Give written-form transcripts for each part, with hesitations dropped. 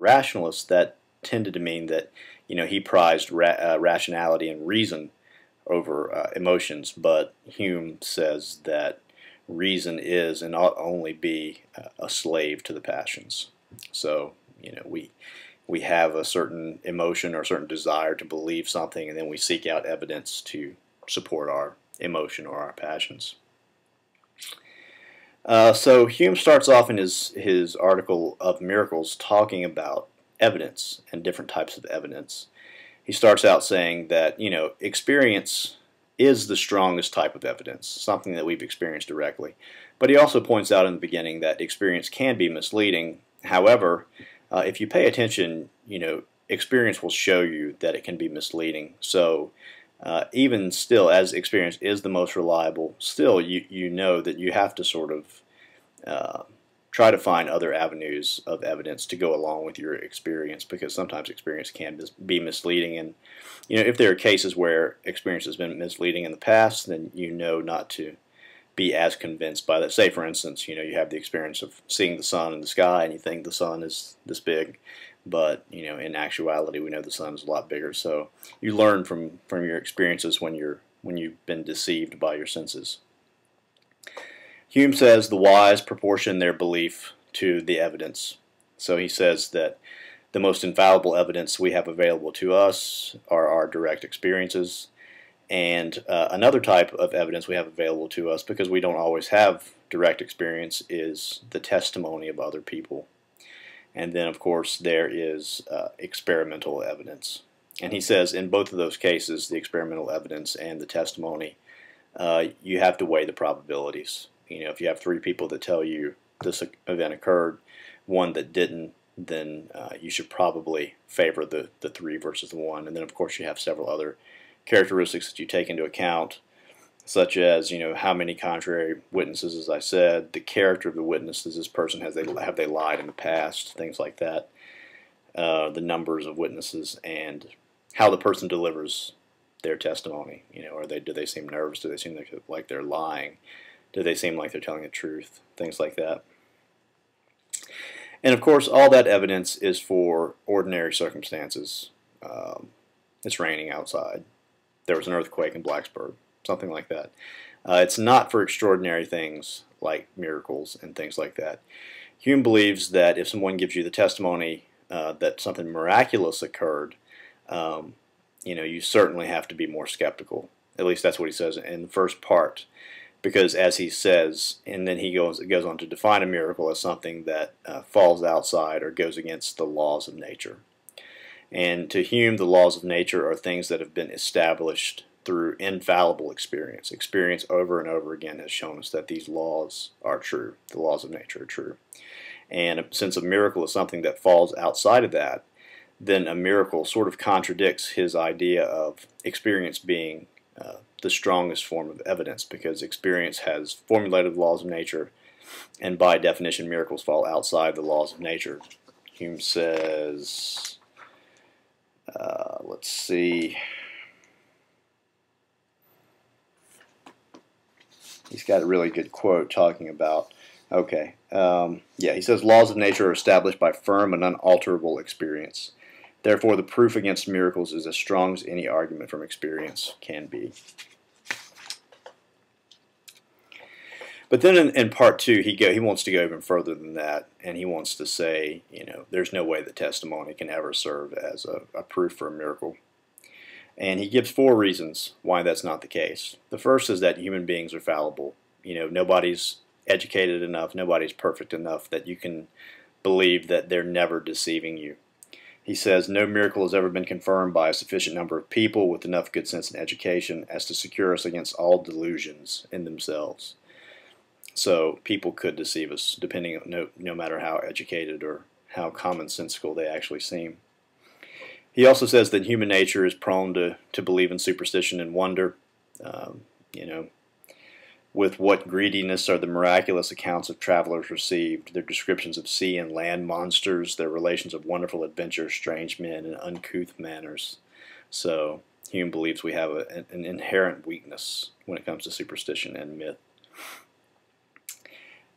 rationalists, that tended to mean that he prized rationality and reason over emotions, but Hume says that reason is and ought only be a slave to the passions. So we have a certain emotion or a certain desire to believe something, and then we seek out evidence to support our emotion or our passions. So Hume starts off in his article of miracles talking about evidence and different types of evidence. He starts out saying that experience is the strongest type of evidence, something that we've experienced directly. But he also points out in the beginning that experience can be misleading. However, if you pay attention, experience will show you that it can be misleading. So even still, as experience is the most reliable, still you know that you have to sort of try to find other avenues of evidence to go along with your experience, because sometimes experience can be misleading. And if there are cases where experience has been misleading in the past, then not to be as convinced by that. Say, for instance, you have the experience of seeing the sun in the sky, and you think the sun is this big, but in actuality, we know the sun is a lot bigger. So you learn from your experiences when you've been deceived by your senses. Hume says the wise proportion their belief to the evidence. So he says that the most infallible evidence we have available to us are our direct experiences. And another type of evidence we have available to us, because we don't always have direct experience, is the testimony of other people. And then, of course, there is experimental evidence. And he says in both of those cases, the experimental evidence and the testimony, you have to weigh the probabilities. If you have 3 people that tell you this event occurred, 1 that didn't, then you should probably favor the 3 versus the 1. And then, of course, you have several other characteristics that you take into account, such as how many contrary witnesses, as I said, the character of the witness. Does this person have they lied in the past? Things like that. The numbers of witnesses and how the person delivers their testimony. Do they seem nervous? Do they seem like they're lying? Do they seem like they're telling the truth? Things like that. And of course, all that evidence is for ordinary circumstances. It's raining outside. There was an earthquake in Blacksburg. Something like that. It's not for extraordinary things like miracles and things like that. Hume believes that if someone gives you the testimony that something miraculous occurred, you certainly have to be more skeptical. At least that's what he says in the first part. Because as he says, and then he goes on to define a miracle as something that falls outside or goes against the laws of nature. And to Hume, the laws of nature are things that have been established through infallible experience. Experience over and over again has shown us that these laws are true. The laws of nature are true. And since a miracle is something that falls outside of that, then a miracle sort of contradicts his idea of experience being the strongest form of evidence, because experience has formulated the laws of nature, and by definition miracles fall outside the laws of nature. Hume says, let's see, he's got a really good quote talking about, he says laws of nature are established by firm and unalterable experience. Therefore, the proof against miracles is as strong as any argument from experience can be. But then in part 2, he wants to go even further than that, and he wants to say, there's no way that testimony can ever serve as a proof for a miracle. And he gives 4 reasons why that's not the case. The first is that human beings are fallible. Nobody's educated enough, nobody's perfect enough that you can believe that they're never deceiving you. He says no miracle has ever been confirmed by a sufficient number of people with enough good sense and education as to secure us against all delusions in themselves. So people could deceive us, depending on no matter how educated or how commonsensical they actually seem. He also says that human nature is prone to believe in superstition and wonder. With what greediness are the miraculous accounts of travelers received, their descriptions of sea and land monsters, their relations of wonderful adventure, strange men, and uncouth manners. So Hume believes we have an inherent weakness when it comes to superstition and myth.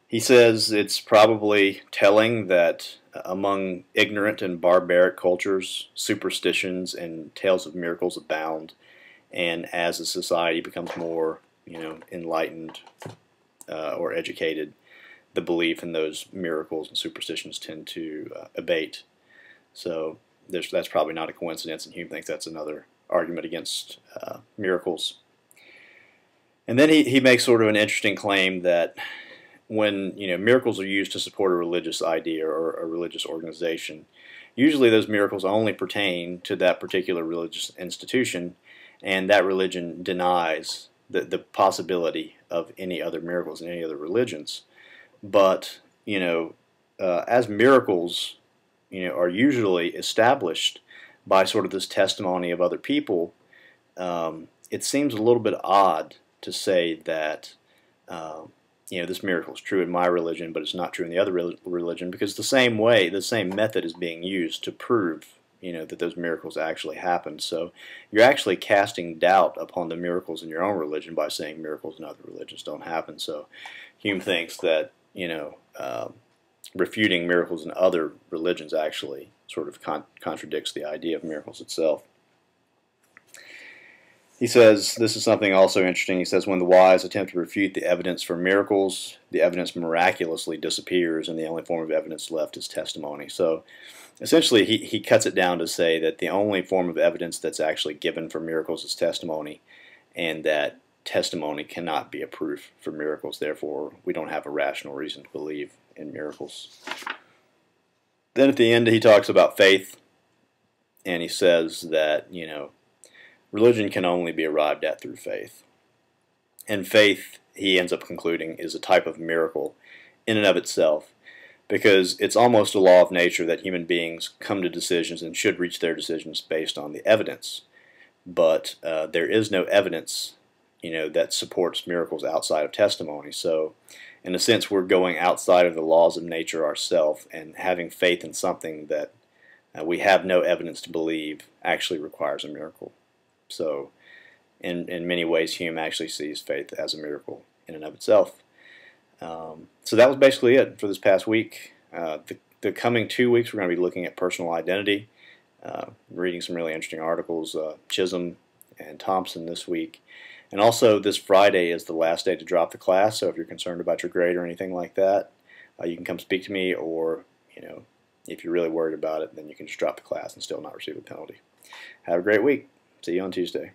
He says it's probably telling that among ignorant and barbaric cultures, superstitions and tales of miracles abound, and as a society becomes more, enlightened or educated, the belief in those miracles and superstitions tend to abate. So that's probably not a coincidence, and Hume thinks that's another argument against miracles. And then he makes sort of an interesting claim that when miracles are used to support a religious idea or a religious organization, usually those miracles only pertain to that particular religious institution, and that religion denies the possibility of any other miracles in any other religions. But as miracles are usually established by sort of this testimony of other people, it seems a little bit odd to say that this miracle is true in my religion, but it's not true in the other religion, because the same method is being used to prove that those miracles actually happened. So you're actually casting doubt upon the miracles in your own religion by saying miracles in other religions don't happen. So Hume thinks that refuting miracles in other religions actually sort of contradicts the idea of miracles itself. He says, this is something also interesting, he says, when the wise attempt to refute the evidence for miracles, the evidence miraculously disappears, and the only form of evidence left is testimony. So essentially he cuts it down to say that the only form of evidence that's actually given for miracles is testimony, and that testimony cannot be a proof for miracles. Therefore, we don't have a rational reason to believe in miracles. Then at the end he talks about faith, and he says that, religion can only be arrived at through faith. And faith, he ends up concluding, is a type of miracle in and of itself, because it's almost a law of nature that human beings come to decisions and should reach their decisions based on the evidence. But there is no evidence, that supports miracles outside of testimony. So in a sense, we're going outside of the laws of nature ourselves, and having faith in something that we have no evidence to believe actually requires a miracle. So in many ways, Hume actually sees faith as a miracle in and of itself. So that was basically it for this past week. The coming 2 weeks, we're going to be looking at personal identity, reading some really interesting articles, Chisholm and Thompson this week. And also this Friday is the last day to drop the class, so if you're concerned about your grade or anything like that, you can come speak to me, or if you're really worried about it, then you can just drop the class and still not receive a penalty. Have a great week. See you on Tuesday.